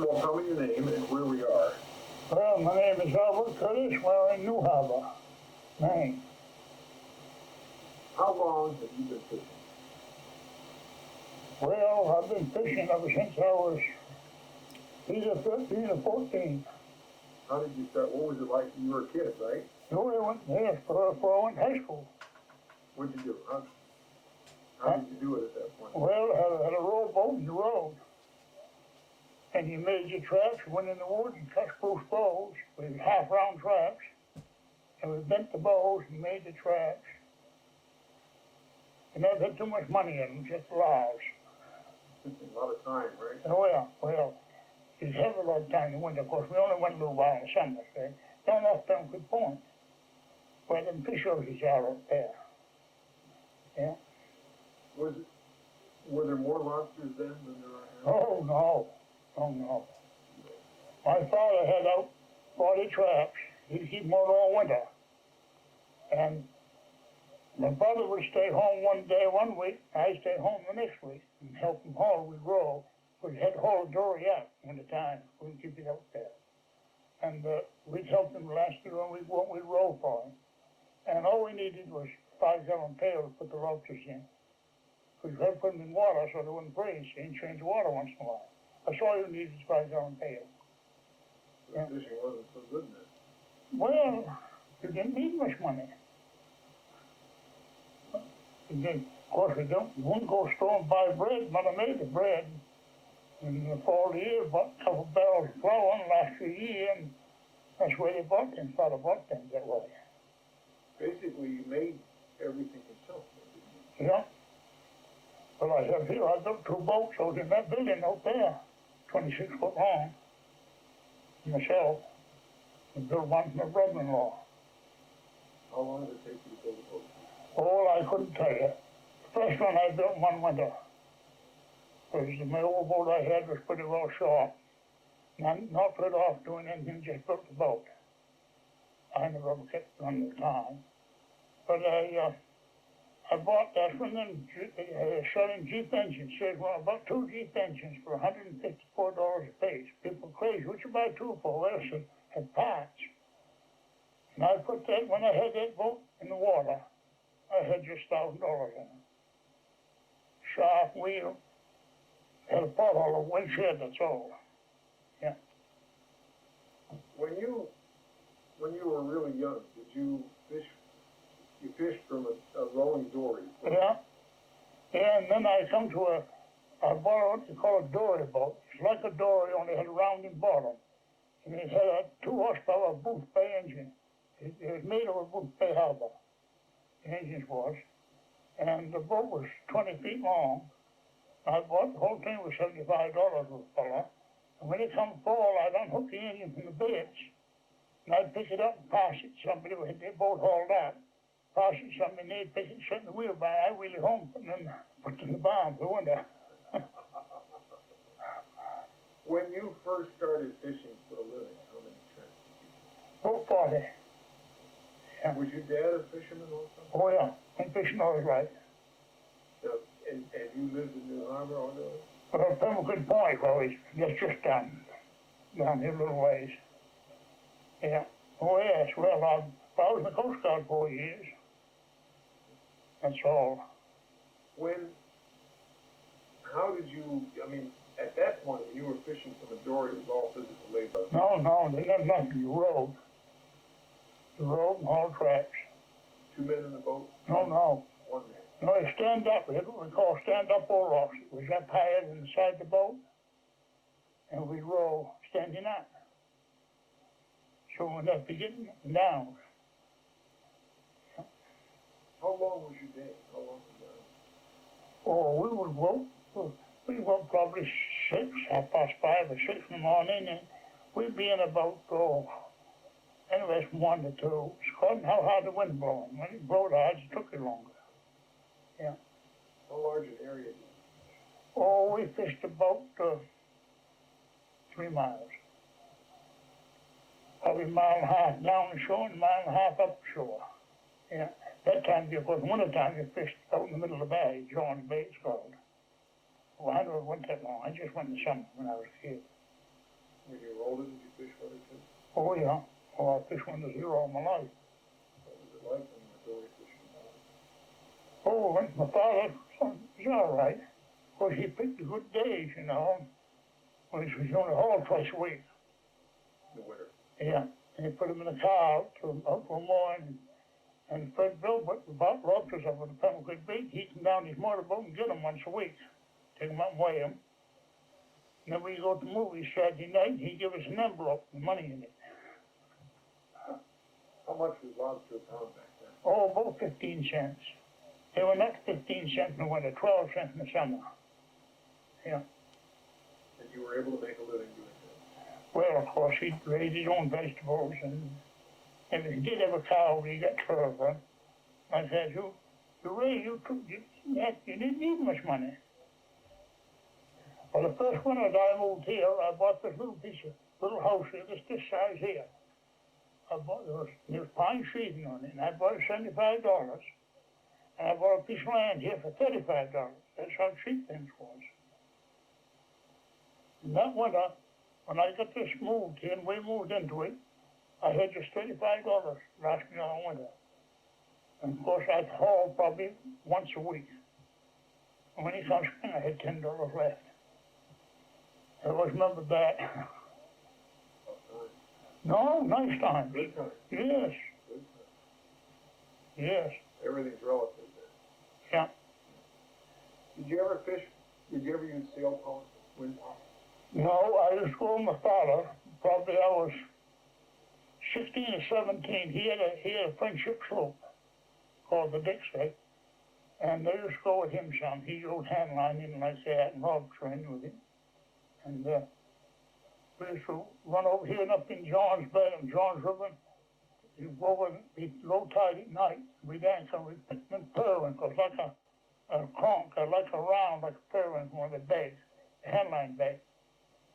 of all, tell me your name and where we are. Well, my name is Albert Curtis. We're in New Harbor, Maine. How long have you been fishing? Well, I've been fishing ever since I was either 13 or 14. How did you start? What was it like when you were a kid, right? So I went there before I went to high school. What did you do? How did you do it at that point? Well, I had a rowboat in the road. And you made your traps, went in the woods and cut spruce bows with half-round traps. And we bent the bows and made the traps. And never had too much money in them, just lives. A lot of time, right? Oh, well, you have a lot of time in the winter. Of course, we only went a little while in the summer, so down off Dunkard Point, where them fish houses are up there. Yeah. Were there more lobsters then than there are now? Oh, no. Oh, no. My father had out 40 traps. He'd keep them out all winter. And my brother would stay home one day, one week, I'd stay home the next week and help him haul. We'd row. We had to haul the dory out when the time. We'd keep it out there. And we'd help him last year when we'd row for him. And all we needed was 5-gallon pail to put the lobsters in. We had to put them in water so they wouldn't freeze and change the water once in a while. That's all you needed is 5-gallon pail. The fishing wasn't so good then. Well, you didn't need much money. Of course, we wouldn't go store and buy bread. Mother made the bread. In the fall of the year, bought a couple barrels of flour in the last few years, and that's where they bought them. Father bought them that way. Basically, you made everything yourself. Yeah. Well, I built 2 boats out in that building out there, 26 foot long, myself. I built one for my brother-in-law. How long did it take you to build a boat? Oh, I couldn't tell you. The first one I built one winter. Because my old boat I had was pretty well short. Not put it off doing anything, just built the boat. I never kept running the time. But I bought that one and selling Jeep engines. Said, well, I bought 2 Jeep engines for $154 a piece. People were crazy. What you buy 2 for? Well, I said, had parts. And I put that, when I had that boat in the water, I had just $1,000 in it. Shaft, wheel, had a pothole, a windshed, that's all. Yeah. When you were really young, did you fish? You fished from a rowing dory. Yeah. Yeah, and then I come to I bought what they call a dory boat. It's like a dory, only had a rounding bottom. And it had a 2 horsepower Booth Bay engine. It was made of a Booth Bay harbor. The engine was. And the boat was 20 feet long. I bought the whole thing was $75 with a fella. And when it come fall, I'd unhook the engine from the bits. And I'd pick it up and pass it to somebody who had their boat hauled out. Pass it to somebody, and they'd pick it, set in the wheel by. I wheel it home, put it in the barn for the winter. When you first started fishing for a living, how many traps did you Boat 40. Yeah. Was your dad a fisherman also? Oh, yeah. I'm fishing all right. And you lived in New Harbor all day? Well, Pemmican Point, that's just down here a little ways. Yeah. Oh, yes. Well, I was in the Coast Guard 4 years. That's all. How did you, at that point, when you were fishing from a dory, it was all physical labor? No, they got nothing. You rode. You rode and hauled traps. 2 men in the boat? No. 1 man? No, you stand up. We had what we call stand-up oar-locks. It was up higher than the side of the boat, and we row standing up. So we'd have to get down. How long was your day? How long was that? Oh, we would probably 6, 5:30 or 6 in the morning, and we'd be in about, anyway, from 1 to 2. It's according how hard the wind blowing. When it blowed hard, it took you longer. Yeah. How large an area did you? Oh, we fished about 3 miles. Probably a mile and a half down the shore and a mile and a half up the shore. Yeah. That time, of course, winter time, you fished out in the middle of the bay, John Bay it's called. Well, I never went that long. I just went in the summer when I was a kid. When you were older, did you fish with it too? Oh, yeah. Oh, I fished when I was here all my life. What was it like when you were dory fishing? Oh, and my father, he's all right. Of course, he picked the good days, you know, when he was only hauled twice a week. In the winter? Yeah, and he put him in a car up to Moore and Fred Bill bought lobsters up with a Pembroke Beach. He'd come down his motorboat and get them once a week. Take them up and weigh them. And then we go to the movies Saturday night, he'd give us an envelope with money in it. How much was lobster a pound back then? Oh, about 15 cents. They were not 15 cents in the winter, 12 cents in the summer. Yeah. And you were able to make a living doing that? Well, of course, he'd raise his own vegetables, and if he did have a cow, he got 12 of them. I said, you didn't need much money. Well, the first winter that I moved here, I bought this little house here, this size here. There was pine sheathing on it, and I bought it $75. And I bought a piece of land here for $35. That's how cheap things was. And that winter, when I got this moved here and we moved into it, I had just $35 last me all winter. And of course, I hauled probably once a week. And when it comes spring, I had $10 left. I always remember that. No, nice times. Good times. Yes. Good times. Yes. Everything's relative there. Yeah. Did you ever fish? Did you ever use sail poles? Wind poles? No, I used to go with my father. Probably I was 16 or 17. He had a friendship sloop called the Dixie. And I used to go with him some. He rode hand lining like that and log train with him. And we used to run over here and up in John's Bay and John's River. He'd go over, he'd low tide at night. We'd anchor, we'd pick them in periwinkles like a conch, like a round, like a periwinkle with a bag, a handline bag.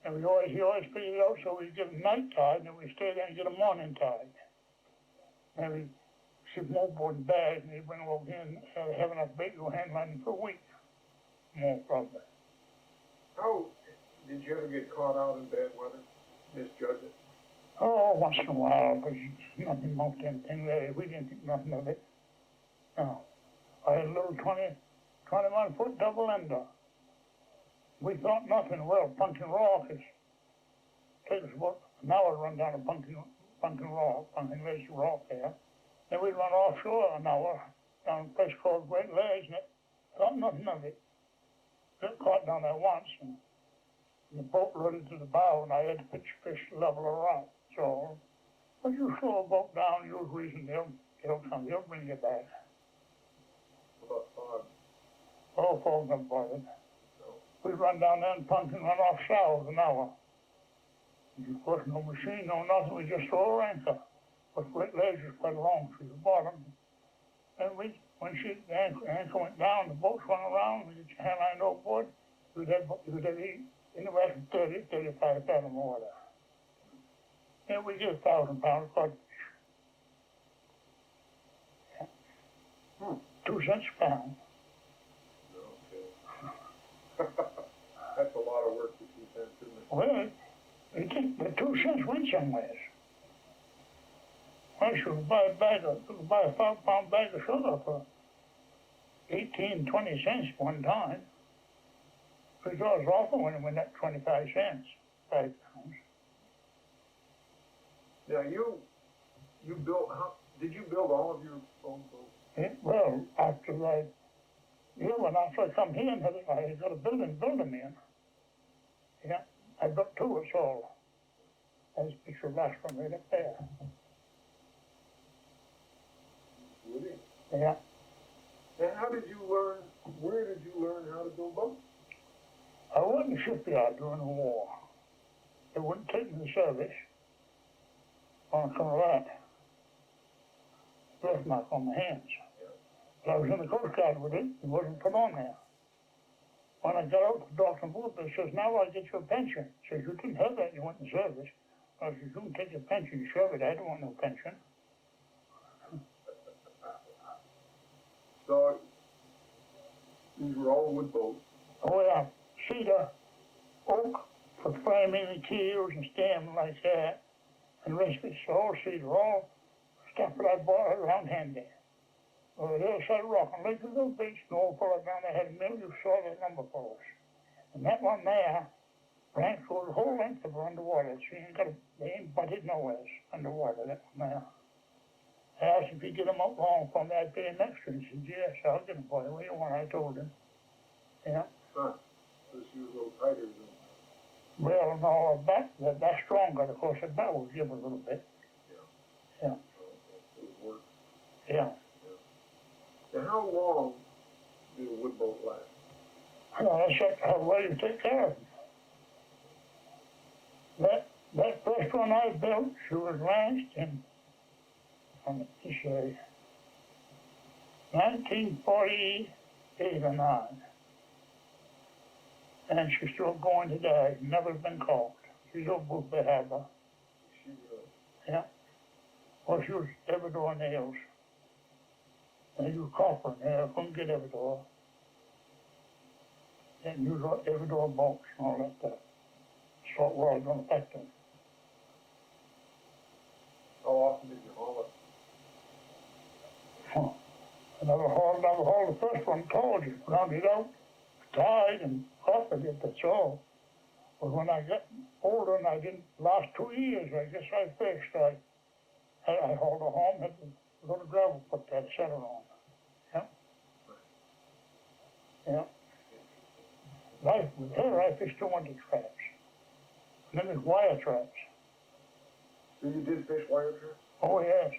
And he always figured it out, so we'd give him night tide, and then we'd stay there and get a morning tide. And we'd ship them overboard in bags, and he'd bring them over here and have enough bait to go handlining for a week. More probably. How did you ever get caught out in bad weather? Misjudge it? Oh, once in a while, but nothing more than anything really. We didn't think nothing of it. No. I had a little 21-foot double ender. We thought nothing. Well, Pumpkin Rock is, take us about an hour to run down to Pumpkin Rock, Pumpkin Lake Rock there. Then we'd run offshore an hour down a place called Great Lakes, and thought nothing of it. Got caught down there once, and the boat loaded to the bow, and I had to pitch fish level around. So, when you slow a boat down, usually they'll bring you back. What about fog? Oh, fog never bothered. No. We run down there and Pumpkin run off south an hour. And of course, no machine, no nothing, we just throw our anchor. But Great Lakes is quite long to the bottom. And when the anchor went down, the boat swung around, we get your hand line overboard, you'd have anywhere from 30, 35 fathom water. And we get 1,000 pounds of codfish. Yeah. 2 cents a pound. Okay. That's a lot of work for 2 cents, isn't it? Well, you think the 2 cents went somewhere. I should buy a 5-pound bag of sugar for 18, 20 cents one time. Because I was awful when it went up 25 cents, 5 pounds. Now did you build all of your own boats? Well, after I come here, I got a building in. Yeah, I built 2 it's all. There's a picture of the last one right up there. Really? Yeah. And where did you learn how to build boats? I went in the shipyard during the war. They wouldn't take me to service on account of that. Birthmark on my hands. But I was in the Coast Guard with it. It wasn't put on there. When I got out, the Dr. Booth says, now I get your pension. Says, you didn't have that, you went in service. I said, you can take your pension, you shove it, I don't want no pension. So, these were all wood boats. Oh yeah, cedar, oak, for framing the keels and stem like that, and the rest of it's all cedar, all stuff that I bought around handy. Well, the hillside rock on Lake of the Beach, the old fellow down there had a mill, you saw the lumber poles. And that one there, ran through the whole length of her underwater. She ain't got they ain't butted nowhere underwater, that one there. I asked if he'd get them up long for me, I'd pay him extra. He said, yes, I'll get them for you. What do you want? I told him. Yeah. Huh, so she was a little tighter than. Well, no, that's stronger. Of course, the back will give a little bit. Yeah. Yeah. It would work. Yeah. Now, how long did a wood boat last? Well, that's up how well you take care of them. That first one I built, she was launched in, let me say, 1948 or 9. And she's still going today, never been caught. She's over Boothby Harbor. She Yeah. Well, she was every door nails. And you copper in there, couldn't get every door. And use every door bolts and all that stuff. Salt water don't affect them. how often did you haul it? Huh. Another haul, the first one called you, ground it out, tied and coppered it, that's all. But when I got older and I didn't, last 2 years, I guess I fished, I hauled her home, had to go to gravel, put that center on. Yeah. Yeah. With her, I fished 200 traps. And then there's wire traps. So you did fish wire traps? Oh, yes,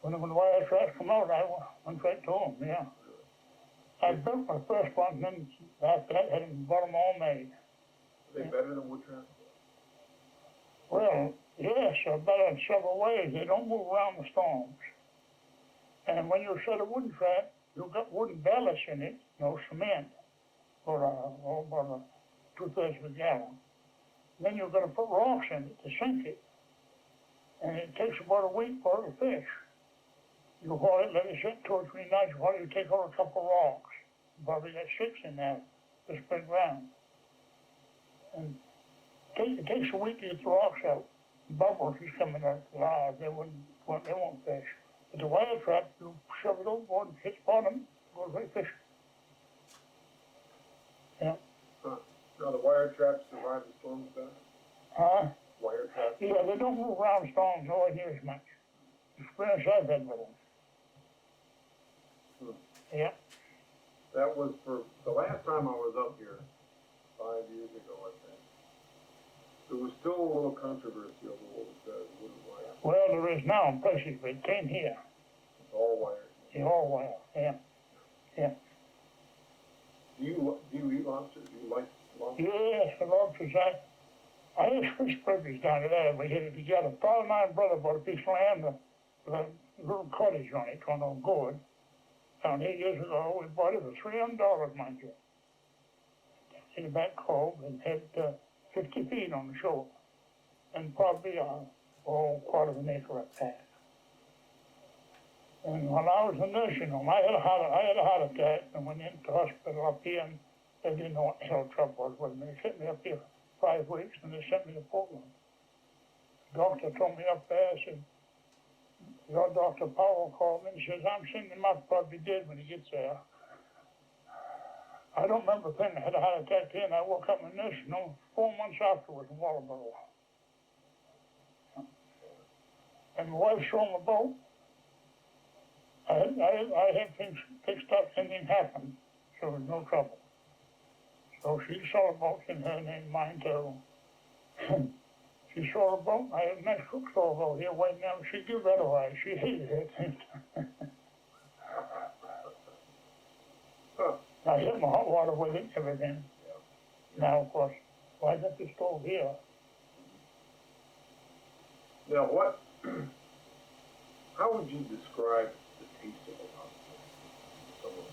when the wire traps come out, I went right to them, yeah. I built my first one, and then after that, had them bought them all made. Are they better than wood traps? Well, yes, they're better in several ways. They don't move around the storms. And when you set a wooden trap, you've got wooden ballast in it, no cement, or about 2/3 of a gallon. Then you've got to put rocks in it to sink it. And it takes about a week for it to fish. You haul it, let it sit 2 or 3 nights while you take out a couple of rocks. Probably got 6 in there to spread around. And it takes a week to get the rocks out. Bubbles is coming out live, they won't fish. But the wire trap, you shove it overboard and hits bottom, goes right fishing. Yeah. Huh. Now the wire traps survive the storms better? Huh? Wire traps? Yeah, they don't move around storms nowhere near as much. Experience I've had with them. Yeah. That was for, the last time I was up here, 5 years ago, I think. There was still a little controversy over what was the wooden wire. Well, there is now in places, but it came here. It's all wire. It's all wire, yeah. Yeah. Do you eat lobsters? Do you like lobsters? Yes, the lobsters, I had fish burgers down there, we hit it together. Father and my brother bought a piece of land, with a little cottage on it, on a gourd. Down 8 years ago, we bought it for $300, mind you. In the back cove, and had 50 feet on the shore. And probably a quarter of an acre at that. And when I was in nursing home, I had a heart attack and went into the hospital up here, and they didn't know what the hell trouble was with me. They sent me up here 5 weeks, and they sent me to Portland. The doctor told me up there, said, your Dr. Powell called me and says, I'm sending him up, probably dead when he gets there. I don't remember thinking I had a heart attack then. I woke up in the nursing home 4 months afterwards in Walterboro. And my wife saw my boat. I had things fixed up, anything happened, so there was no trouble. So she saw the boat in her name, mine too. She saw the boat, I had a nice cook stove over here waiting there, she gave that away, she hated it. I hit my hot water with it and everything. Now, of course, I got the stove here. Now what, how would you describe the taste of a lobster? Someone who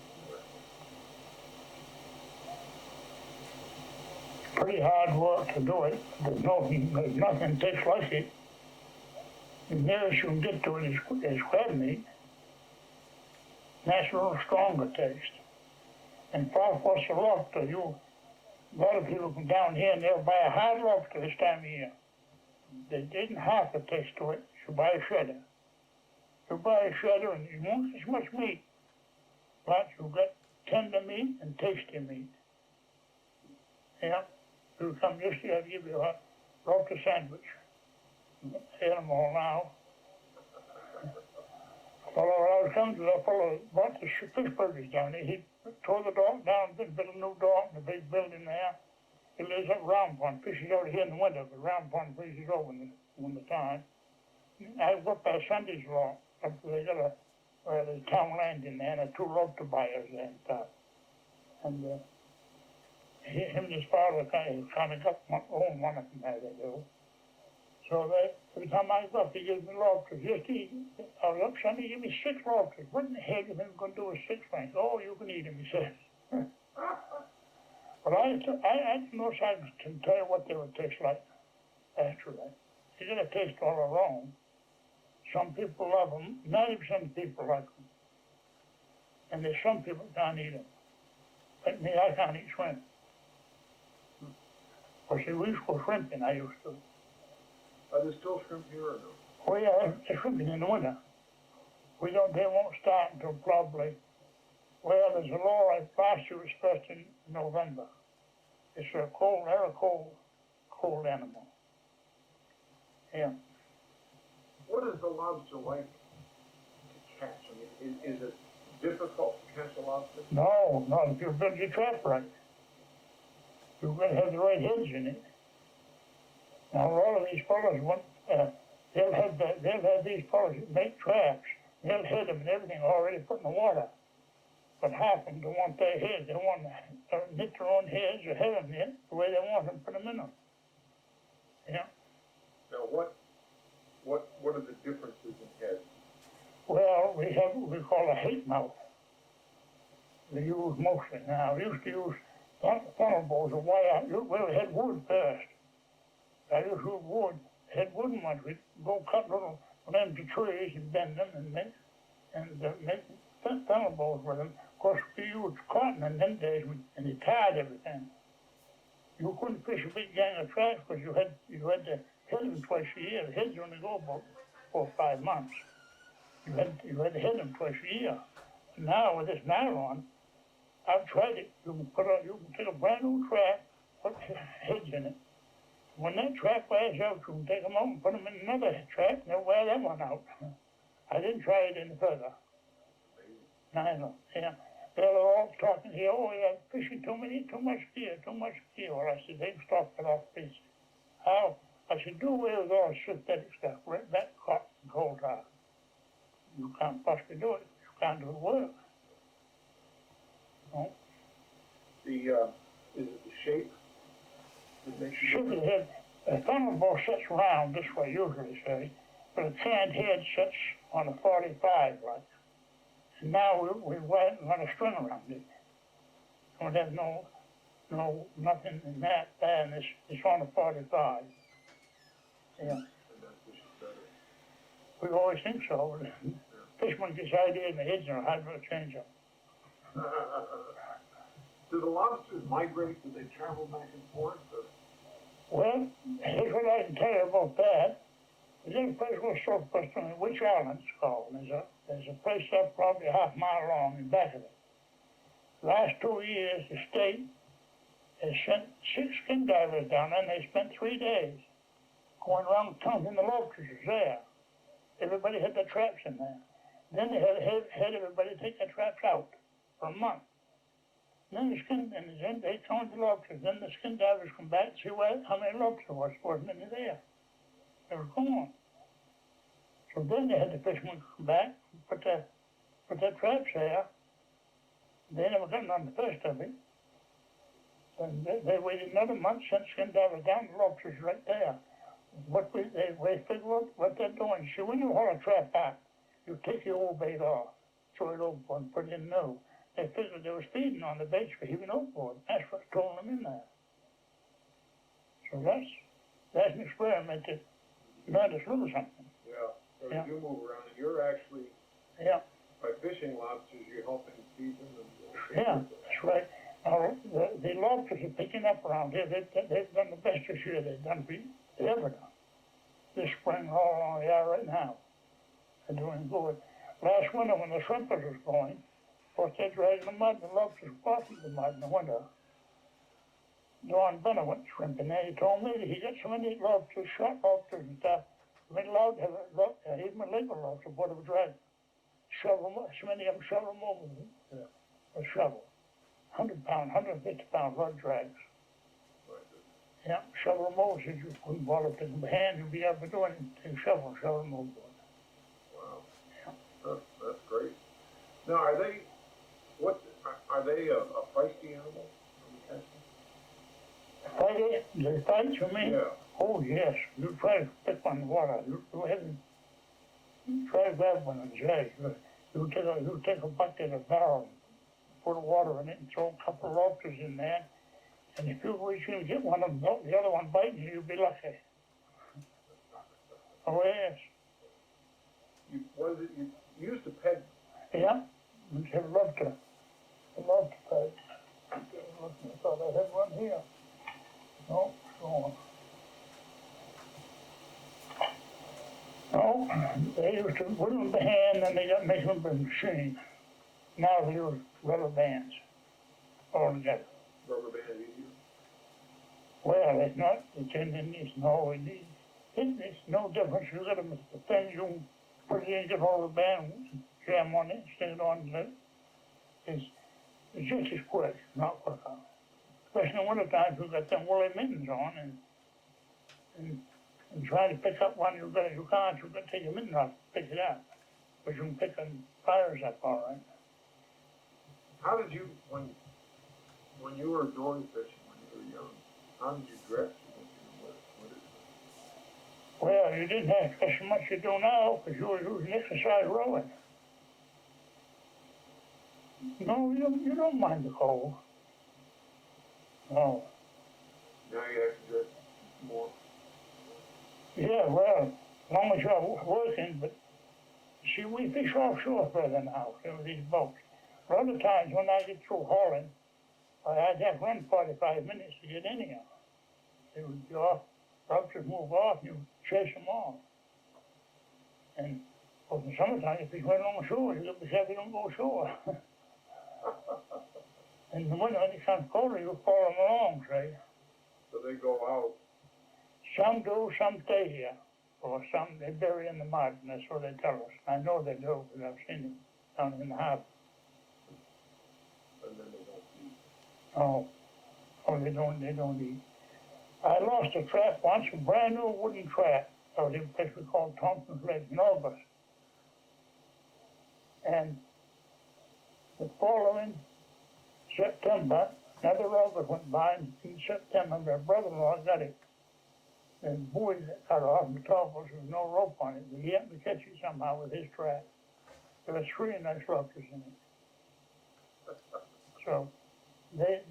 Pretty hard work to do it. There's nothing tastes like it. The nearest you can get to it is crab meat. That's a little stronger taste. And far across the lobster, A lot of people come down here and they'll buy a hard lobster this time of year. They didn't have to taste to it. You buy a shredder. You buy a shredder and you won't as much meat, but you get tender meat and tasty meat. Yeah, you come this year, I'll give you a lobster sandwich. Eat them all now. Well, I was coming to the fellow bought the fish burgers down there. He tore the dock down, built a new dock, the big building there. He lives up Round Pond, fishes out here in the winter, but Round Pond fishes over in the time. I work by Sunday's Law. Up there, they got there's town land in there, and there's 2 lobster buyers there and stuff. And him and his father kind of got own one of them as they do. So every time I go up, he gives me lobsters. Just eat. I was up Sunday, he gave me 6 lobsters. What in the hell you think I'm going to do with 6 francs? Oh, you can eat them, he says. But I don't know if I can tell you what they would taste like after that. You're going to taste all alone. Some people love them. 90% of people like them. And there's some people can't eat them. Like me, I can't eat shrimp. Well, see, we used to go shrimping, I used to. Are there still shrimp here or no? Oh yeah, they're shrimping in the winter. They won't start until probably, well, there's a law like last year was supposed in November. It's they're a cold animal. Yeah. What is the lobster like to catch? I mean, is it difficult to catch a lobster? No, not if you build your trap right. You've got to have the right heads in it. Now, a lot of these fellows, they'll have these fellows make traps. They'll head them and everything already put in the water. But half of them don't want their heads. They want to knit their own heads or head them in the way they want them, put them in them. Yeah. Now, what are the differences in heads? Well, we have what we call a hate mouth. They use mostly now. We used to use funnel bowls of wire. We had wood first. I used to use wood, had wooden ones. We'd go cut little limbs of trees and bend them and make funnel bowls with them. Of course, we used cotton in them days, and they tied everything. You couldn't fish a big gang of traps because you had to hit them twice a year. The heads only go about 4 or 5 months. You had to hit them twice a year. Now with this nylon, I've tried it. You can take a brand new trap, put heads in it. When that trap wears out, you can take them out and put them in another trap, and they'll wear that one out. I didn't try it any further. Nylon, yeah. They're all talking here, oh, yeah, fishing too much gear. Well, I said, they've stopped it off fish. How? I said, do away with all synthetic stuff, right back, cotton, coal tar. You can't possibly do it. You can't do the work. No? Is it the shape that makes Should the head, a funnel bowl sits round this way, usually, say, but a canned head sits on a 45, like. And now we run a string around it. So there's nothing in that there, and it's on a 45. Yeah. and that fish is better? We always think so. Fishermen gets ideas in the heads and how to change them. Do the lobsters migrate? Do they travel back and forth? Well, here's what I can tell you about that. There's a place called Stapleton, which island it's called. There's a place up probably a half mile long in back of it. Last 2 years, the state has sent 6 skin divers down there, and they spent 3 days going around counting the lobsters there. Everybody had their traps in there. Then they had everybody take their traps out for a month. And then they counted the lobsters. Then the skin divers come back and see how many lobsters was. Wasn't any there. They were gone. So then they had the fishermen come back, put their traps there. They never got none the first of it. And they waited another month, sent skin divers down, the lobsters right there. They figured what they're doing. See, when you haul a trap back, you take your old bait off, throw it over and put it in new. They figured they was feeding on the baits for heaving overboard. That's what's throwing them in there. So that's an experiment that learned us a little something. Yeah. So Yeah. you move around, and you're actually, Yeah, by fishing lobsters, you're helping feed them. yeah, that's right. Now, a Now, the lobsters are picking up around here. They've done the best this year they've ever done. This spring, all along the right now. They're doing good. Last winter, when the shrimpers was going, of course, they dragged the mud, and the lobsters crossing the mud in the winter. Don Bowman went shrimping there. He told me that he got so many lobsters, shot lobsters and stuff, he wasn't allowed to have even a legal lobster aboard of a drag. Shovel them, so many of them shovel them over with a shovel. 100-pound, 150-pound rod drags. Yeah, shovel them over, so you couldn't bother to the hand, you'd be able to do anything, shovel them over. Wow. Yeah. That's great. Now, are they a feisty animal? They fight, you mean? Yeah. Oh, yes. You try to pick one in the water. You try to grab one and jag. You take a bucket, a barrel, put water in it, and throw a couple of lobsters in there. And if you reach in and get one of them, the other one biting you, you'll be lucky. Oh, yes. You used to peg? Yeah. I love to peg. I thought I had one here. No, go on. No, they used to put them by hand, and they got making them by machine. Now they use rubber bands all together. Rubber band easier? Well, it's not, it's no difference. You got them, the thing you put it in, get hold of the band, jam on it, stick it on the, it's just as quick, not quicker. Especially in the winter times, you've got them woolly mittens on, and trying to pick up one, you've got to take your mitten off, pick it up. But you can pick the fires up all right. How did you, when you were dory fishing, when you were young, how did you dress? Well, you didn't have to dress so much as you do now, because you were using exercise rowing. No, you don't mind the cold. No. Now you have to dress more. Yeah, well, as long as you're working, but see, we fish offshore further now, with these boats. A lot of times when I get through hauling, I'd have to run 45 minutes to get in here. They would be off, lobsters move off, and you chase them off. And in the summertime, if you went along shore, you get yourself, you don't go ashore. In the winter, when it comes colder, you follow them along, see? So they go out. Some do, some stay here, or some they bury in the mud, and that's what they tell us. I know they do, because I've seen them down in the harbor. And then they don't eat. They don't eat. I lost a trap once, a brand new wooden trap. I was in a place we called Thompson's Lake in August. And the following September, another August went by, and in September, my brother-in-law got it. The buoy got cut off, and the top was, there was no rope on it, but he happened to catch it somehow with his trap. There were 3 nice lobsters in it. So, they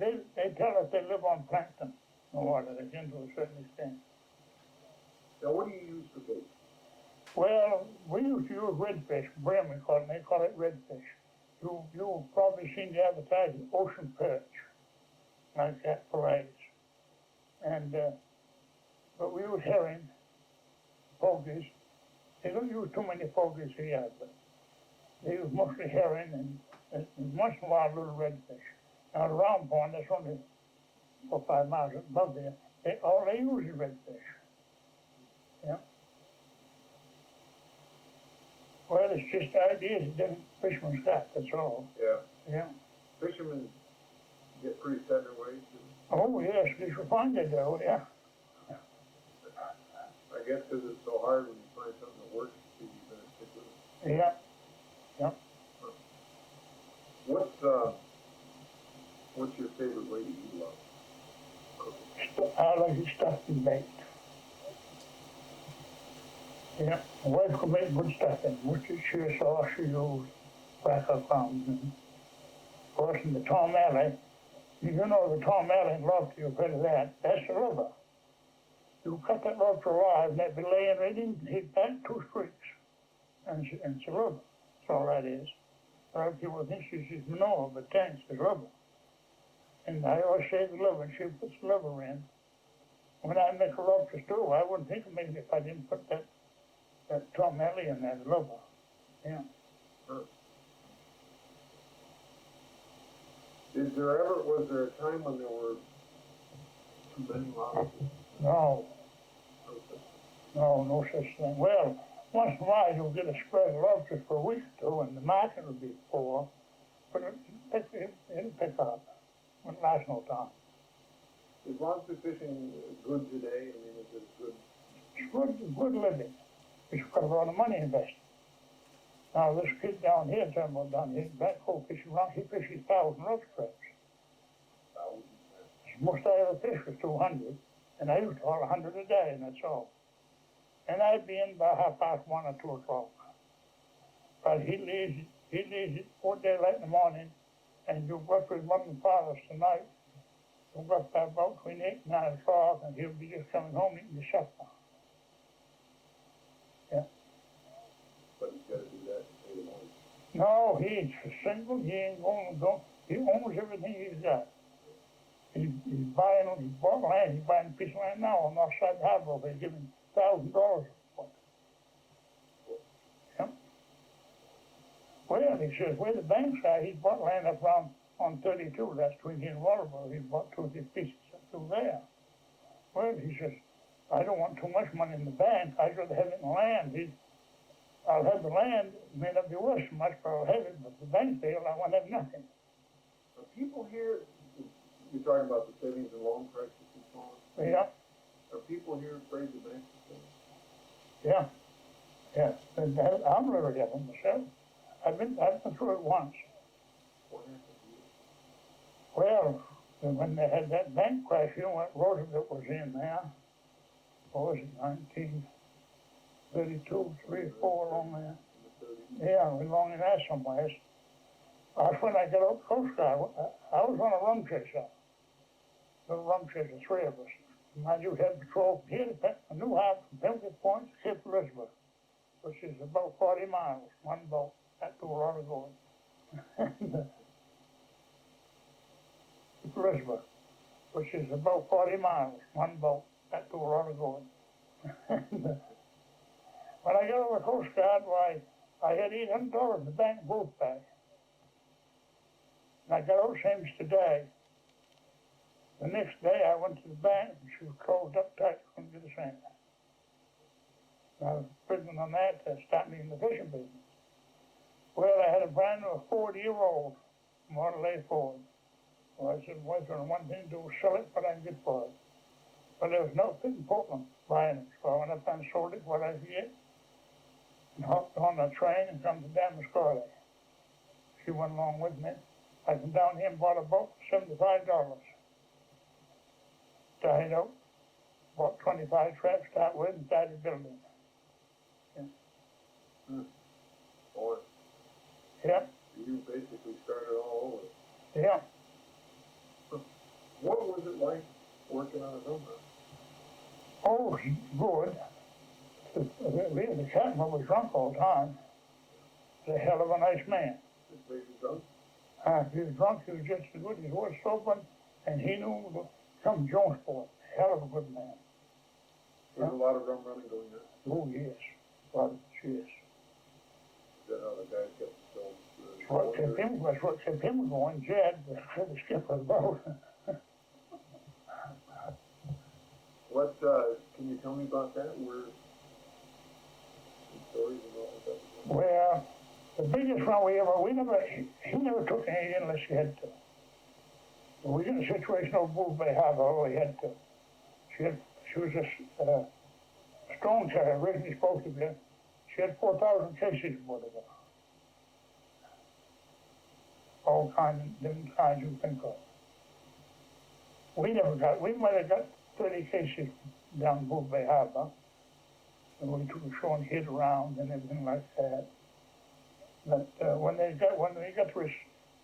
tell us they live on plankton in the water, they can to a certain extent. Now, what do you use for bait? Well, we used to use redfish, brim we call it, and they call it redfish. You've probably seen the advertising, ocean perch, like that fillets. And, but we use herring, pogies. They don't use too many pogies here, but they use mostly herring and once in a while little redfish. Now the round pond, that's only 4 or 5 miles above there, all they use is redfish. Yeah. Well, it's just ideas that different fishermen's got, that's all. Yeah. Yeah. Fishermen get pretty set in their ways. Oh, yes, you should find it though, yeah. I guess because it's so hard when you find something that works, you better stick with it. Yeah. Yeah. What's your favorite way to eat lobster? I like it stuffed and baked. Yeah, my wife could make good stuffing, Worcestershire sauce she used, cracker crumbs, and of course in the Tom Alley, you know the Tom Alley lobster, you've heard of that, that's the liver. You cut that lobster alive and they'd be laying right in, he'd back 2 streaks, and it's a liver, that's all that is. Or if you would think she's manure, but thanks, it's rubber. And I always save the liver, and she puts the liver in. When I make a lobster stew, I wouldn't think of making it if I didn't put that tomato in that liver. Yeah. Huh. Was there a time when there were too many lobsters? No, no such thing. Well, once in a while you'll get a spread of lobsters for a week or two, and the market will be poor, but it'll pick up. Won't last no time. Is lobster fishing good today? I mean, is it good? It's good living. It's got a lot of money invested. Now, this kid down here, down here, backhoe fishing around, he fishes 1,000 lobster traps. Most I ever fished was 200, and I used to haul 100 a day, and that's all. And I'd be in by 1:30 or 2 o'clock. But he leaves it 4 daylight in the morning, and you'll go up with mother and father's tonight. You'll go up by about between 8 and 9 o'clock, and he'll be just coming home eating the supper. Yeah. But he's got to do that to pay the money. No, he's single. He ain't going to go. He owns everything he's got. He bought land. He's buying a piece of land now on the north side of the harbor. They're giving $1,000 for it. Yeah. Well, he says, where the banks are, he bought land up around on 32. That's between here and Waterboro. He bought 2 or 3 pieces up through there. Well, he says, I don't want too much money in the bank. I'd rather have it in land. I'll have the land. It may not be worth so much, but I'll have it. But the bank deal, I won't have nothing. Are people here, you're talking about the savings and loan crisis and so on? Yeah. Are people here afraid the banks will fail? Yeah. Yeah. And I'm really having myself. I've been through it once. What happened to you? Well, when they had that bank crash, you know what Roosevelt was in there? What was it, 1932, 3, 4, along there? Yeah, we long in there somewhere. That's when I got out Coast Guard. I was on a rum chaser. A rum chaser, 3 of us. Mind you, had patrol here to New Harbor from Pimlico Point to Cape Elizabeth, which is about 40 miles, one boat. That's a lot of going. Cape Elizabeth, which is about 40 miles, one boat. That's a lot of going. When I got over the Coast Guard, why, I had $800 in the bank both back. And I got out same as today. The next day I went to the bank and she was closed up tight, couldn't get a cent. And I was prison on that to stop me in the fishing business. Well, I had a brand new 40-year-old Model A Ford. Well, I said, well, one thing to do was sell it, what I can get for it. But there was no fit in Portland buying it, so I went up and sold it what I could get. And hopped on the train and come to Damascus. She went along with me. I came down here and bought a boat for $75. Tied out, bought 25 traps to start with and started building. Yeah. Boy. Yeah. You basically started all over. Yeah. What was it like working on a number? Oh, good. The captain was drunk all the time. He's a hell of a nice man. This place is drunk? If he was drunk, he was just as good. He was sober, and he knew some Jonesport. Hell of a good man. There's a lot of rum running going on. Oh, yes. Well, yes. Is that how the guys get the stones? That's what kept him going. Jed, the skipper of the boat. What, can you tell me about that? Some stories about what that was? Well, the biggest one he never took any unless he had to. We was in a situation over Bull Bay Harbor, all he had to. She was a stone carrier, originally supposed to be. She had 4,000 cases aboard of her. All different kinds you think of. We might have got 30 cases down Bull Bay Harbor. And we took a show and hid around and everything like that. But when they got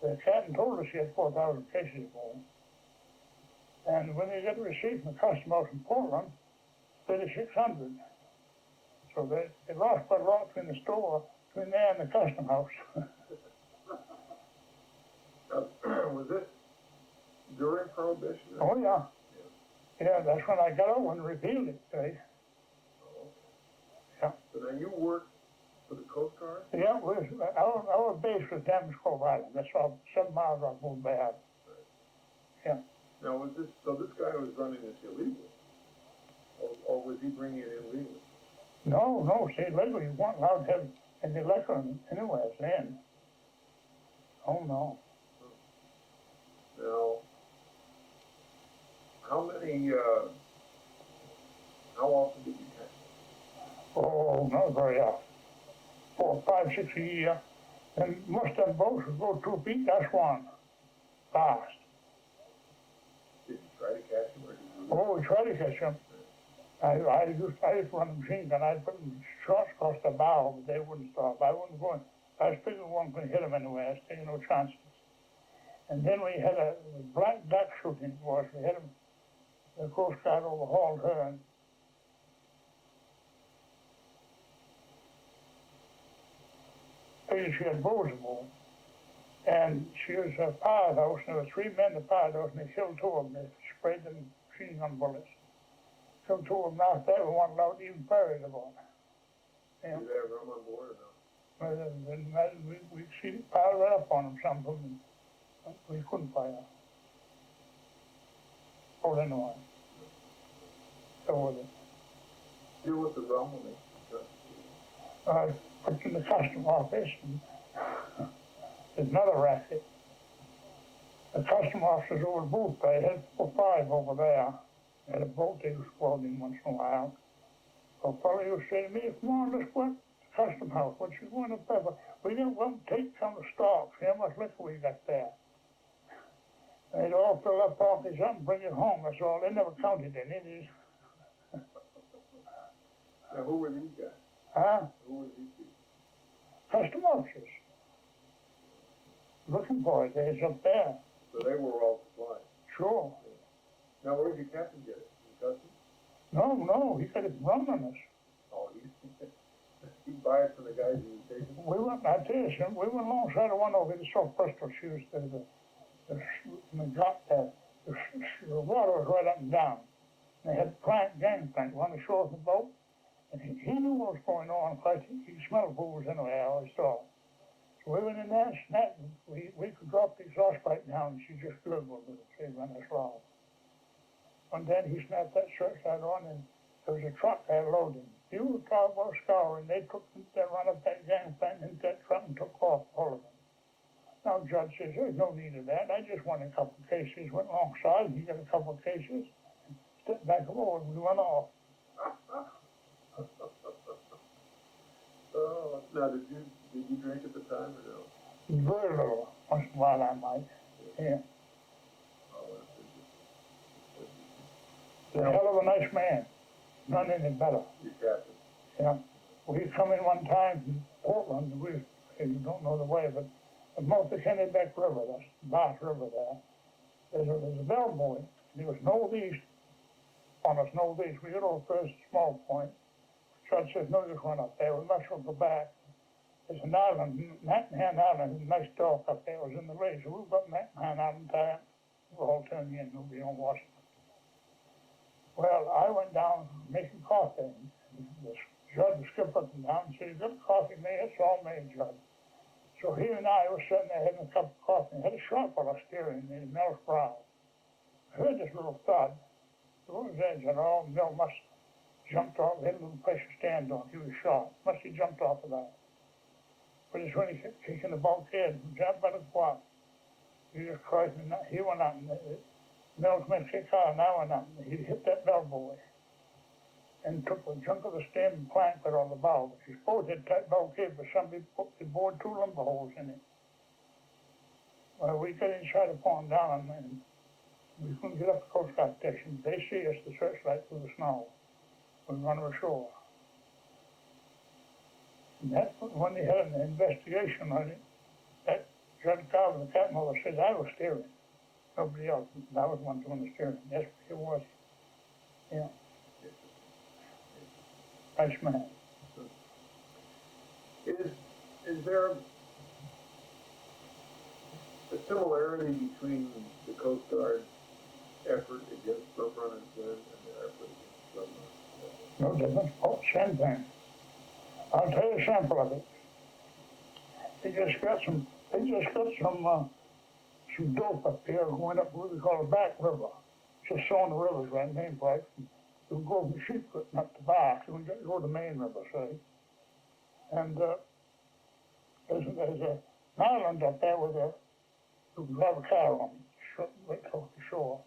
the captain told us he had 4,000 cases aboard. And when they got the receipt from the custom house in Portland, 3,600. So they lost quite a lot between the store, between there and the custom house. Was this during prohibition? Oh, yeah. Yeah, that's when I got over and repealed it, see? Oh, Yeah. so now you work for the Coast Guard? Yeah, our base was Damage Cove Island. That's all 7 miles off Moon Bay Island. Yeah. Now, so this guy was running this illegal? Or was he bringing it in legally? No, see, legally you weren't allowed to have any liquor anywhere then. Oh, no. Now, how often did you catch it? Oh, not very often. 4, 5, 6 a year. And most of them boats would go 2 feet, that's one. Fast. Did you try to catch him, or did you? Oh, we tried to catch them. I used to run the machine gun. I'd put them shots across the bow, but they wouldn't stop. I wasn't going. I was figuring one couldn't hit them anyway. I was taking no chances. And then we had a black duck shooting for us. We had them, the Coast Guard overhauled her, and she had bows aboard. And she was a powerhouse, and there were 3 men in the powerhouse, and they killed 2 of them. They sprayed them machine gun bullets. Some 2 of them knocked out, and one allowed to even bury them on. Did they have rum on board or no? We piled right up on them, some of them, and we couldn't fire. Oh, anyway. So with it. Deal with the rum when they Put in the custom office, and there's another racket. The custom officers over at Booth Bay had 4 or 5 over there. They had a boat they was floating once in a while. So a fellow would say to me, come on, let's go up to the custom house. What you going up there? We didn't want to take some of the stocks. See how much liquor we got there. And they'd all fill up pockets up and bring it home. That's all. They never counted any. Now, who were these guys? Huh? Who were these people? Custom officers. Looking for it. They's up there. So they were all supplied? Sure. Now, where did your captain get it? In custom? No, he got it run on us. Oh, he'd buy it from the guys who was taking it? We went, I tell you something, we went alongside of one over here, so Bristol shoes, the water was right up and down. They had gangplank on the shore of the boat, and he knew what was going on, because he smelled booze anyway, I always saw. So we went in there, snapped, we could drop the exhaust pipe down, and she just gurgled with it, she ran us loud. And then he snapped that searchlight on, and there was a truck there loading. He was talking about scouring. They run up that gangplank into that truck and took off, all of them. Now, the judge says, there's no need of that. I just wanted a couple of cases. Went alongside, he got a couple of cases, stepped back aboard, and we went off. Oh, now, did you drink at the time or no? Very little, once in a while I might, yeah. Oh, He's a hell of a nice man. None any better. your captain. Yeah. Well, he come in one time from Portland, you don't know the way, but most of the Kennebec River, that's the Bass River there, there's a bellboy, and he was northeast, on us northeast. We got over first small point. Judge says, no, just run up there. We must go back. There's an island, Manhattan Island, a nice dock up there. It was in the race. So we got Manhattan Island there. We're all turning in, nobody on Washington. Well, I went down making coffee. The judge was skipped up and down and said, you got coffee made? It's all made, Judge. So he and I were sitting there having a cup of coffee and had a shot while I was steering in Mel's brow. I heard this little thud. It was edge and all. Mel must have jumped off. He had a little place to stand on. He was shot. Must have jumped off of that. But it's when he kept kicking the bulkhead and jumped by the quad. He just cried and he went out and Mel's Mexican car and I went out and he hit that bellboy and took a chunk of the stem and plank that on the bow. His boat had tight bulkhead, but somebody bored 2 lumber holes in it. Well, we got inside upon down and we couldn't get up the Coast Guard station. They see us, the searchlight through the snow. We run ashore. And that's when they had an investigation on it. That Judge Carver, the captain, says I was steering. Nobody else. I was one doing the steering. That's what it was. Yeah. Nice man. Is there a similarity between the Coast Guard effort against some runners then and their effort against some runners. No difference, oh, same thing. I'll tell you a sample of it. They just got some dope up here going up what we call the back river. Just on the river's right name place. You go from sheep putting up the back, you can go to the Maine River, say. And there's an island up there with you can drive a car on, right off the shore.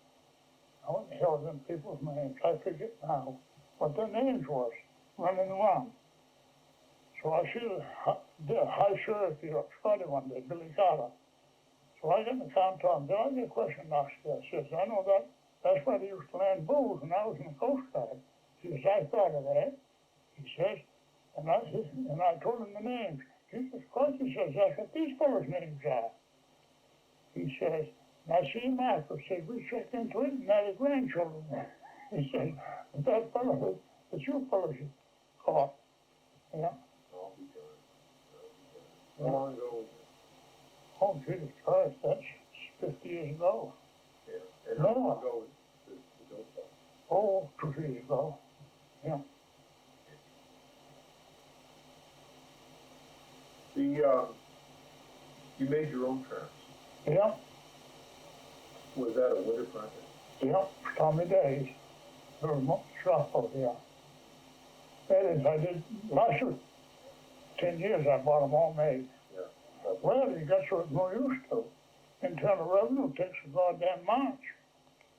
I what the hell are them people's names? I forget now what their names was, running around. So I see the high sheriff here, Scotty one day, Billy Carter. So I get in the car and talk, then I get a question asked there. I says, I know that's where they used to land bulls when I was in the Coast Guard. He says, I thought of that. He says, and I told him the names. He says, Christ, he says, that's what these fellas' names are. He says, and I see him after, said, we checked into it, and that his grandchildren. He said, that fellow, that you fellows caught. Yeah. I'll be done. How long ago was it? Oh, Jesus Christ, that's 50 years ago. Yeah. And how long ago was the dope bust? Oh, 2 years ago. Yeah. You made your own traps. Yeah. Was that a winter project? Yeah, stormy days. There was much stuff out there. That is, I did, last year, 10 years I bought them all made. Yeah. Well, you got so it's no use to. Internal revenue takes a goddamn march.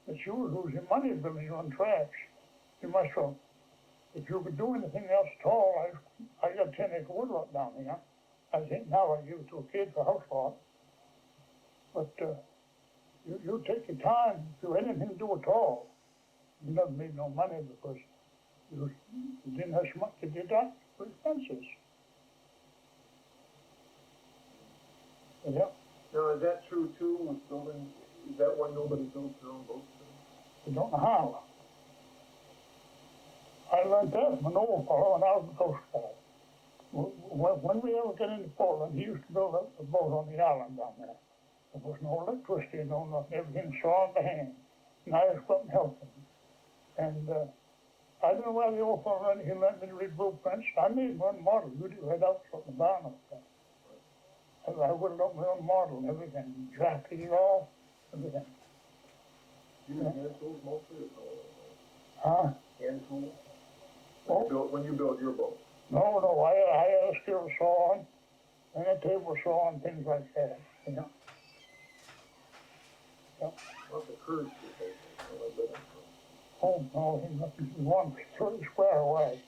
But you were losing money building your own traps. You must have, if you could do anything else at all, I got 10-acre woodlot down here. I think now I give it to a kid for house lot. But you take your time to do anything to do at all. You never made no money because you didn't have so much to deduct for expenses. Yeah. Now, is that true too with building? Is that why nobody builds their own boats? You don't know how. I learned that from an old fellow when I was in the Coast Guard. When we ever get into Portland, he used to build a boat on the island down there. There was no electricity, no nothing, everything saw by hand. And I just went and helped him. And I don't know why the old fellow he let me read blueprints. I made one model, you do right out from the barn up there. And I whittled up my own model and everything, drafted it all, everything. You use hand tools mostly or Huh? hand tools? Oh. When you build your boat? No, I had a skill saw and a table saw and things like that, you know. Yeah. What's the curve you take? Oh, no, he won 30 square away.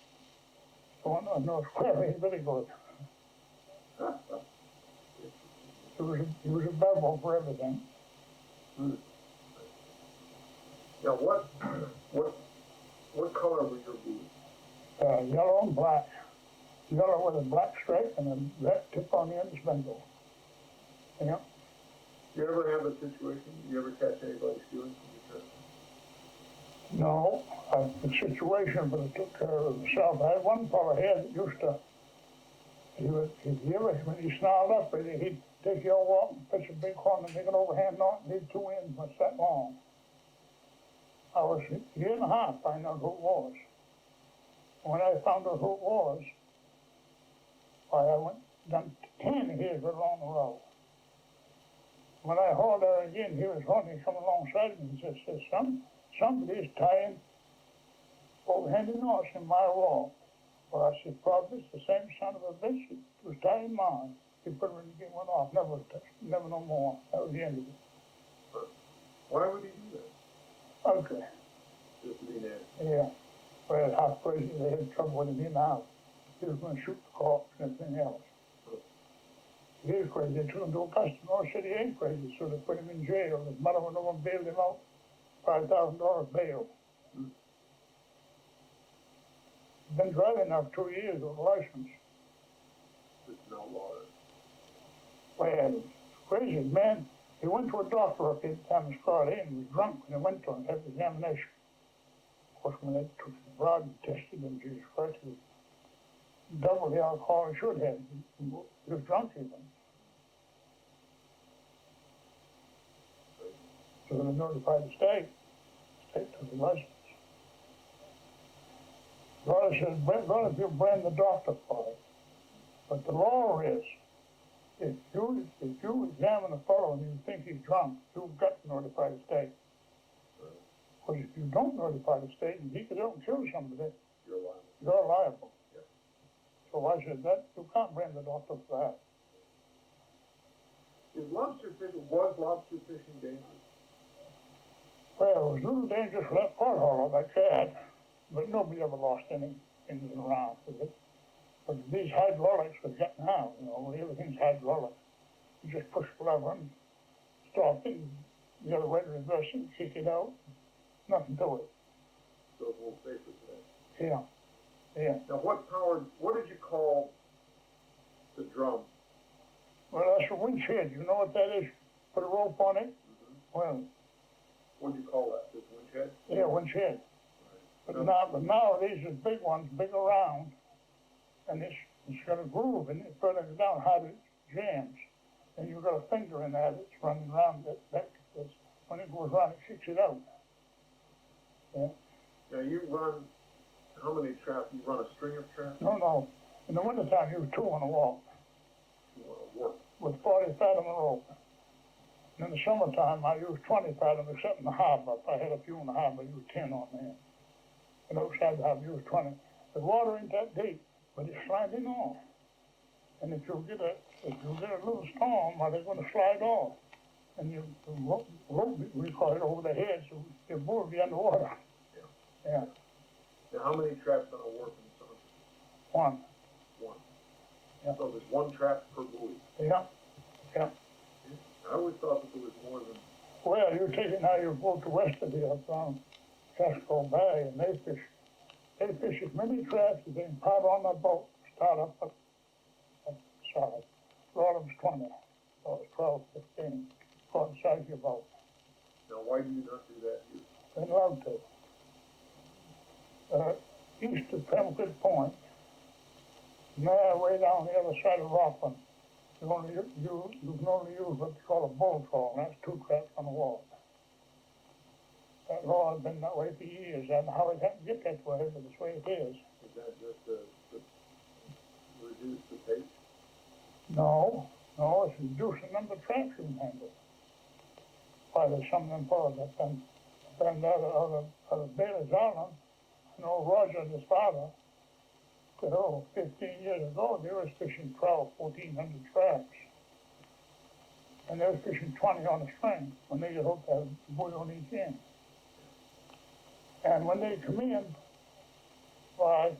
So no square, he's really good. He was a bevel for everything. Hmm. Now, what color were your boots? Yellow and black. Yellow with a black stripe and a red tip on the end spindle. Yeah. You ever have a situation? You ever catch anybody stealing from your trip? No, the situation, but it took care of itself. I had one fellow here that used to, when he snarled up, he'd take your walk and pitch a big horn and make an overhand knot and leave 2 ends much that long. I was a year and a half finding out who it was. When I found out who it was, I went down 10 years along the road. When I hauled there again, he was hunting, come alongside me and says, somebody's tying overhanded knots in my wall. Well, I said, probably it's the same son of a bitch that was tying mine. He put it in and went off, never no more. That was the end of it. But why would he do that? Okay. Just to be nasty. Yeah. Well, how crazy they had trouble with him in the house. He was going to shoot the corpse and everything else. He was crazy. They took him to a customer, said he ain't crazy, so they put him in jail. His mother went over and bailed him out, $5,000 bail. Hmm. Been driving now for 2 years with a license. It's an outlaw. Well, crazy, man. He went to a doctor up here at the time he started in. He was drunk when he went to him, had the examination. Of course, when they took his blood and tested him, Jesus Christ, he was double the alcohol he should have. He was drunk even. So they notified the state. they took the license. God says, God, if you blame the doctor for it. But the law is, if you examine a fellow and you think he's drunk, you've got to notify the state. Because if you don't notify the state and he could out and kill somebody, you're liable. Yeah. So I said, that you can't blame the doctor for that. Was lobster fishing dangerous? Well, it was a little dangerous for that pot hollow, like that, but nobody ever lost anything around with it. But these hydraulics are getting out, everything's hydraulic. You just push the lever and stop it, and the other way to reverse it, kick it out, nothing to it. So it's a little safer today. Yeah. Now what did you call the drum? Well, that's a winch head, you know what that is? Put a rope on it? Mm-hmm. Well, What do you call that? This winch head? yeah, winch head. Right. But now these are big ones, big around, and it's got a groove in it, further down how it jams. And you've got a finger in that, it's running around that's when it goes around, it kicks it out. Yeah. Now you run, how many traps? You run a string of traps? No. In the wintertime, you use 2 on a wall You want to work. with 40 fathom of rope. And in the summertime, I use 20 fathom, except in the harbor. If I had a few in the harbor, I use 10 on there. And outside the harbor, I use 20. The water ain't that deep, but it's sliding off. And if you get a little storm, well, they're going to slide off. And the rope, we call it over the head, so you move the underwater. Yeah. Now how many traps on a working summer? 1. One. Yeah. So there's 1 trap per buoy. Yeah. I always thought that there was more than. Well, you take it now, you go to west of here, down Casco Bay, and they fish as many traps as they can put on the boat, start up solid. A lot of them's 20, or 12, 15, according to the size of your boat. Now why do you not do that here? They'd love to. East of Pemmican Point, and there way down the other side of Rockland, you can only use what's called a bull trawl, and that's 2 traps on the wall. That law has been that way for years. I don't know how it happened to get that way, but it's the way it is. Is that just to reduce the pace? No, it's reduce the number of traps you can handle. Why, there's some of them fellows that been out of Bailey's Island. Roger and his father, 15 years ago, they was fishing 1,400 traps. And they was fishing 20 on a string when they get hooked at a buoy on each end. And when they come in, why,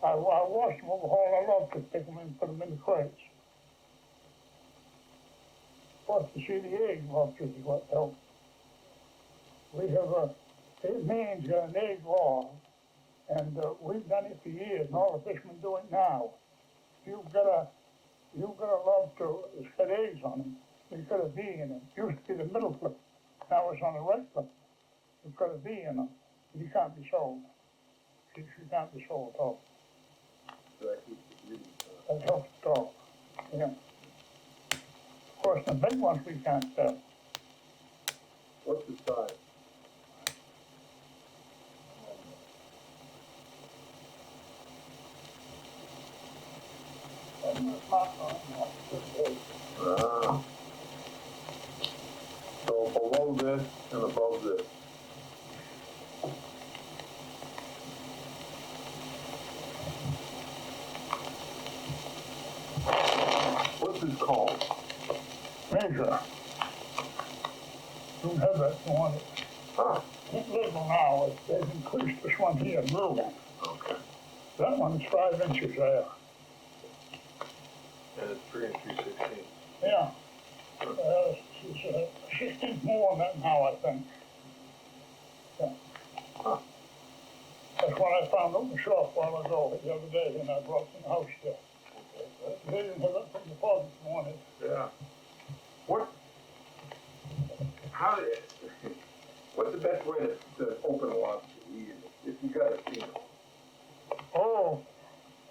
I watched them overhaul our lobsters, take them in and put them in the crates. Plus, to see the egg lobsters is what helps. We have Maine's got an egg law. And we've done it for years, and all the fishermen do it now. You've got a lobster that's got eggs on it. It's got a V in it. Used to be the middle flip. Now it's on the right flip. It's got a V in it. You can't be sold. She can't be sold at all. So that keeps the breeding. That helps it all. Yeah. Of course, the big ones we can't sell. What's the size? So below this and above this. What's this called? Major. Don't have that one. Huh. It's little now. They've increased this one here, blue. Okay. That one's 5 inches there. And it's 3 3/16. Yeah. It's 16 more than that now, I think. Yeah. Huh. That's when I found out in the shop a while ago, the other day, when I brought it in the house here. They didn't have that from the father this morning. Yeah. What's the best way to open a lobster if you got a female? Oh,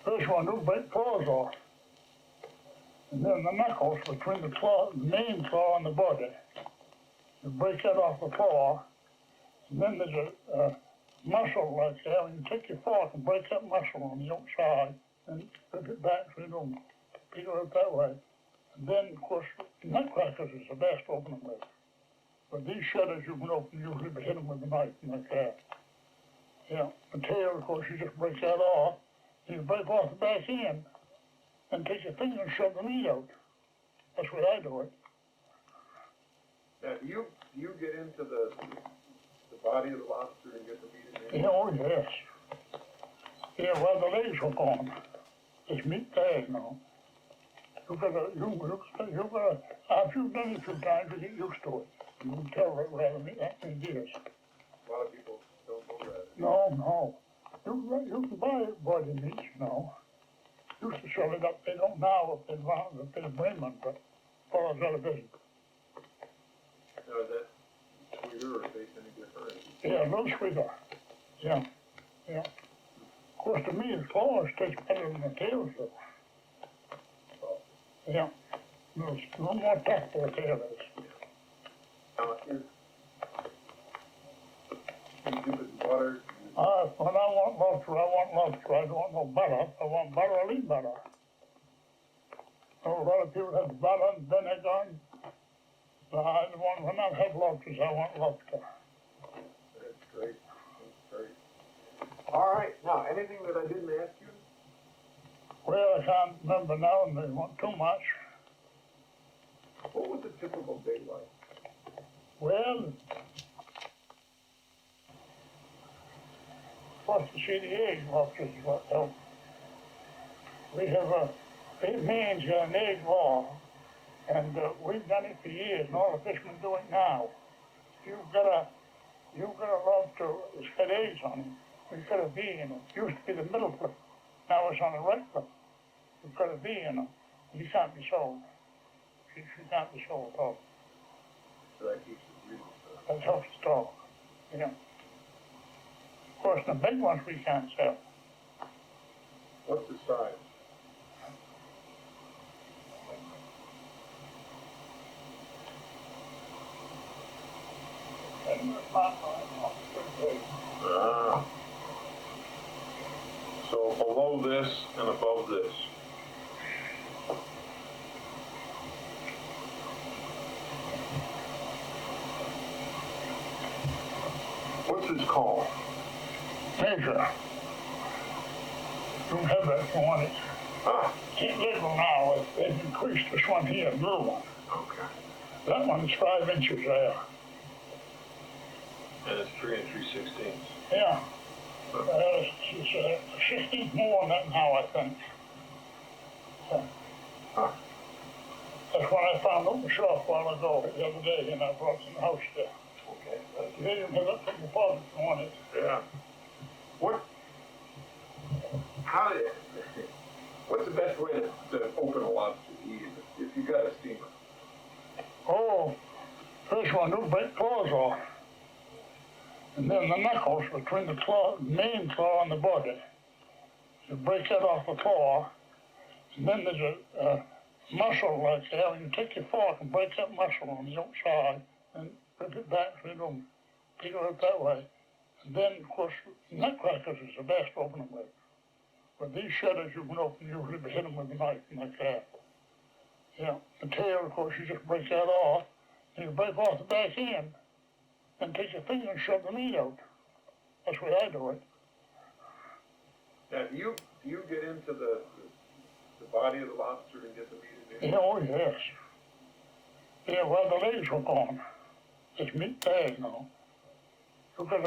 first one, do break claws off. And then the knuckles between the claw, the main claw and the body. You break that off the claw, And then there's a muscle like that, and you take your fork and break that muscle on the outside, and put it back so you don't peel it that way. And then, of course, nutcrackers is the best to open them with. But these shutters you can open, usually hit them with a knife like that. Yeah, the tail, of course, you just break that off, and you break off the back end, and take your finger and shove the meat out. That's the way I do it. Now, do you get into the body of the lobster and get the meat in there? Yeah, oh yes. Yeah, well, the legs are gone. It's meat there, you know. After you've done it a few times, you get used to it. You can tell right where the meat actually is. A lot of people don't know that. No. You can buy body meat, you know. Used to sell it up, they don't now if they bring them, but all I've got to be. Now, is that sweeter or taste any different? Yeah, a little sweeter. Yeah. Of course, to me, the claws taste better than the tails, though. Yeah. There's a little more tough for the tail is. Now, you dip it in butter? When I want lobster. I don't want no butter. I want butter or lean butter. A lot of people have butter and vinegar. When I have lobsters, I want lobster. That's great. All right. Now, anything that I didn't ask you? Well, I can't remember now, and they want too much. What was a typical day like? Well, first to see the egg lobsters is what helps. We have Maine's got an egg law, and we've done it for years, and all the fishermen do it now. You've got a lobster that's got eggs on it. We've got a V in it. Used to be the middle flip. Now it's on the right flip. We've got a V in it. He can't be sold. She can't be sold at all. So that keeps it real. That helps the stock. Yeah. Of course, the big ones we can't sell. What's the size? So below this and above this. What's this called? Measure. You have that if you want it. Can't label now. They've increased this one here, blue one. Okay. That one's 5 inches there. And it's 3 3/16. Yeah. It's 16 more than that now, I think. So, that's when I found out the shop a while ago, the other day, and I brought it in the house there. Okay. You didn't have that from the father if you want it. Yeah. What's the best way to open a lobster to eat it if you got a steamer? Oh, first one, you break claws off. And then the knuckles between the main claw and the body. You break that off the claw. And then there's a muscle like that, and you take your fork and break that muscle on the outside, and put it back so you don't peel it that way. And then, of course, nutcrackers is the best to open them with. But these shutters you can open, usually hit them with a knife like that. Yeah, the tail, of course, you just break that off, and you break off the back end, and take your finger and shove the meat out. That's the way I do it. Now, do you get into the body of the lobster and get the meat in there? Yeah, oh yes. Yeah, well, the legs are gone. It's meat there, you know. After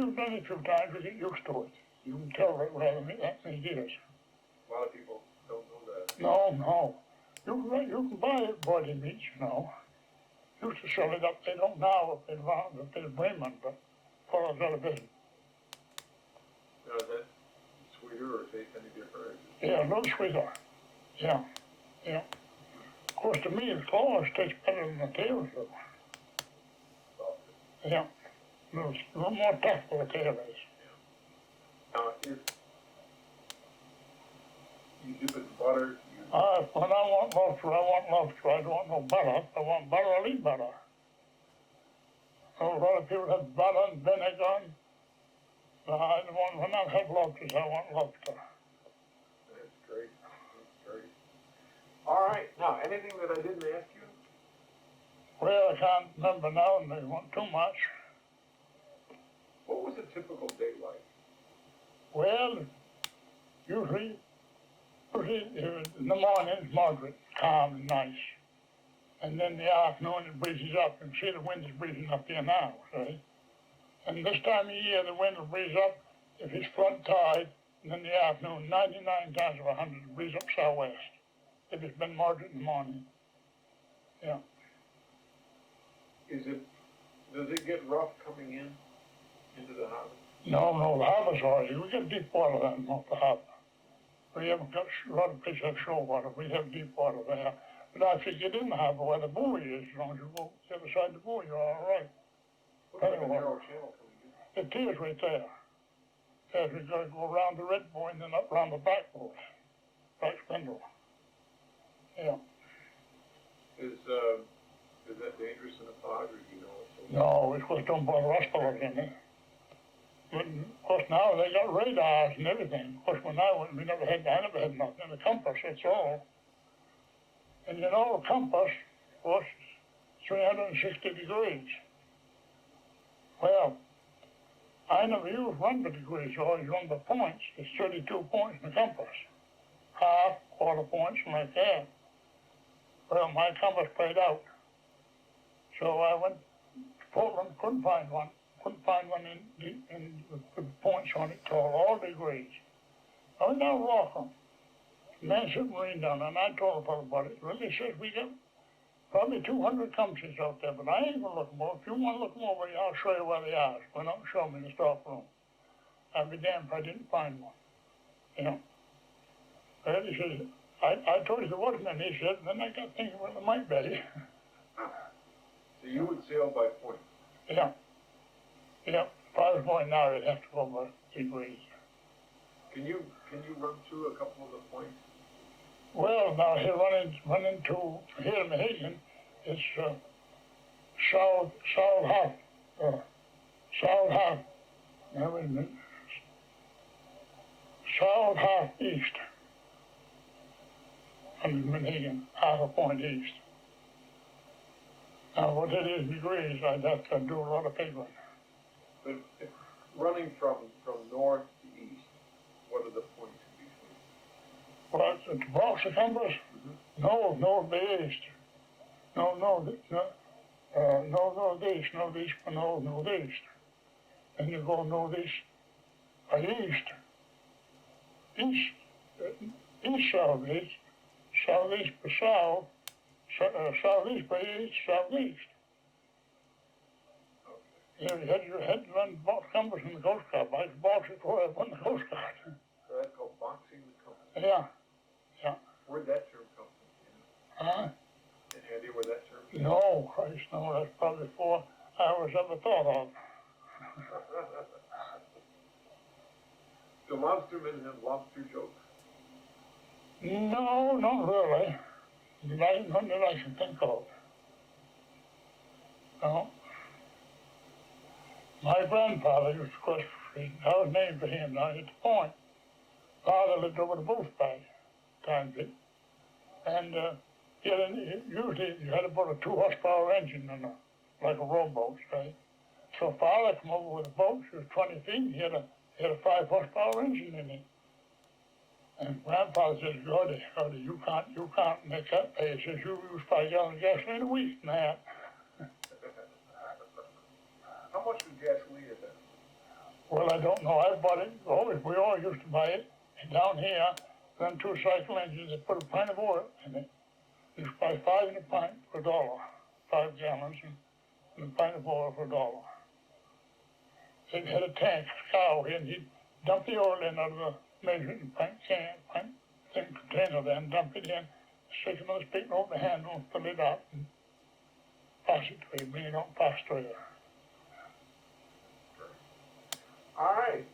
you've done it a few times, you get used to it. You can tell right where the meat actually is. A lot of people don't know that. No. You can buy body meat, you know. Used to sell it up, they don't now if they bring them, but all I've got to be. Now, is that sweeter or taste any different? Yeah, a little sweeter. Yeah. Of course, to me, the claws taste better than the tails, though. Yeah. There's a little more tough for the tail is. Now, if you dip it in butter, When I want lobster. I don't want no butter. I want butter or lean butter. A A lot of people have butter and vinegar. I don't want, when I have lobsters, I want lobster. That's great, that's great. All right, now, anything that I didn't ask you? Well, I can't remember now, and they want too much. What was a typical day like? Well, usually in the morning it's moderate, calm and nice. And then in the afternoon it breezes up, and see the wind is breezing up here now, see? And this time of year the wind will breeze up if it's flood tide, and in the afternoon 99 times of 100 it'll breeze up southwest. If it's been moderate in the morning. Yeah. Does it get rough coming into the harbor? No, the harbor's all right. We get deep water then off the harbor. We haven't got a lot of places have shore water. We have deep water there. But after you get in the harbor where the buoy is, as long as you go the other side of the buoy, you're all right. Looks like a narrow channel coming in. It is right there. Yes, we gotta go around the red buoy and then up around the back buoy. Back spindle. Yeah. Is that dangerous in a fog, or do you know it's No, it's supposed to don't bother us fellows in it. But of course now they got radars and everything. Of course when I went, I never had nothing. The compass, that's all. And you know, a compass was 360 degrees. Well, I never used 100 degrees, I always run the points. There's 32 points in the compass. Half, quarter points, and like that. Well, my compass played out. So I went to Portland, couldn't find one with points on it till all degrees. I went down to Rockland. The man submarine down there, and I told him about it. Well, he says we got probably 200 compasses out there, but I ain't gonna look them over. If you want to look them over, I'll show you where they are. Why don't show me in the stock room? I'd be damned if I didn't find one. You know. Well, he says, I told you there wasn't any, he said, and then I got thinking, well, there might be. So you would sail by point? Yeah. Yeah. If I was going now, it'd have to go by degrees. Can you run through a couple of the points? Well, now here run into here in Maine, it's south half. Now wait a minute. South half east. And Manhattan, half a point east. Now what it is degrees, I'd have to do a lot of figuring. But if running from north to east, what are the points in between? Well, it's the box of compass? Mm-hmm. No, northeast. No, northeast, northeast. And you go northeast by east. Southeast, southeast by south, southeast by east, southeast. You had to run box compass in the Coast Guard. I box it before I won the Coast Guard. So that's called boxing the compass? Yeah. Where'd that term come from? Huh? Any idea where that term came from? No, Christ, no, that's probably before I was ever thought of. Do lobstermen have lobster jokes? No, not really. None that I can think of. No. My grandfather used to cross the street. I was named for him now at the point. Father lived over the Booth Bay, times it. And usually you had about a 2-horsepower engine in like a rowboat, right? So Father came over with a boat, she was 20 feet, he had a 5-horsepower engine in it. And Grandfather says, Gordy, you can't make that pay. He says, you use 5 gallons of gasoline a week and that. How much was gasoline at that? Well, I don't know. I bought it. We always used to buy it. And down here, run 2 cycle engines that put a pint of oil in it. You used to buy 5 in a pint for $1. 5 gallons and a pint of oil for $1. It had a tank, cow, and he'd dump the oil in out of the measuring pint container then, dump it in, stick another speaker over the handle and fill it up and pass it to you. When you don't pass to you. All right.